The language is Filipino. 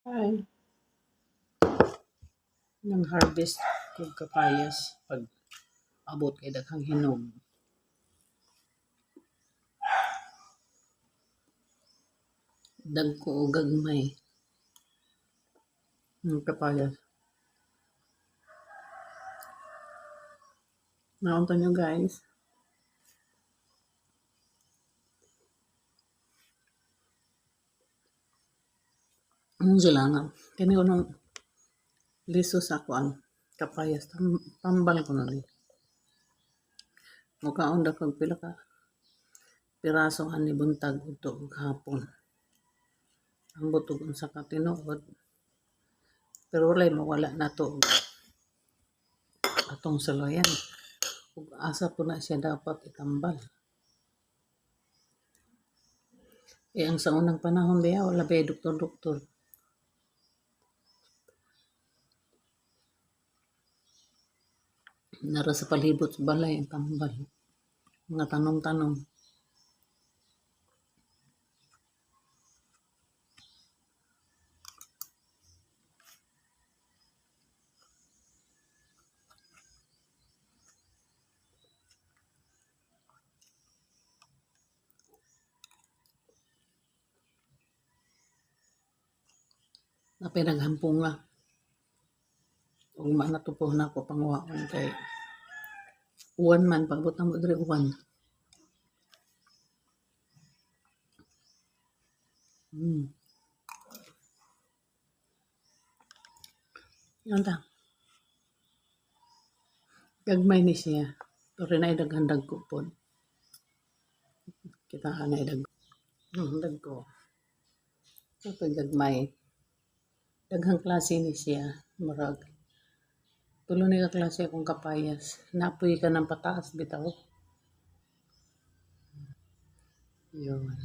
Ay, nang harvest kog kapayas pag abot kay daghang hinog. Dagko o gagmay ng kapayas. Naunta nyo guys. Sila nga. Kani ko nung liso sa kuan kapayas. Tambal ko na rin. Mukaon da kag pila ka piraso ani buntag udto ug hapon. Ang butog unsa ka tinuod. Pero walay mawala na to atong saloyan. Ug asa po na siya dapat itambal. Ang sa unang panahon biya wala ba doktor-doktor. Nara sa palibot sa balay ang tambal. Mga tanong-tanong. Napay naghampong nga. Ug manatupo na ako pangwaon kay uwan man pagbot na mo diri uwan. Yan ta. Gagmay ni siya. Pero na daghan dagko po. Kita na dagko. Ito gagmay. Daghang klase ni siya. Marag. Tulo ni ka klase akong kapayas. Napoy ka ng pataas bitaw. Yun.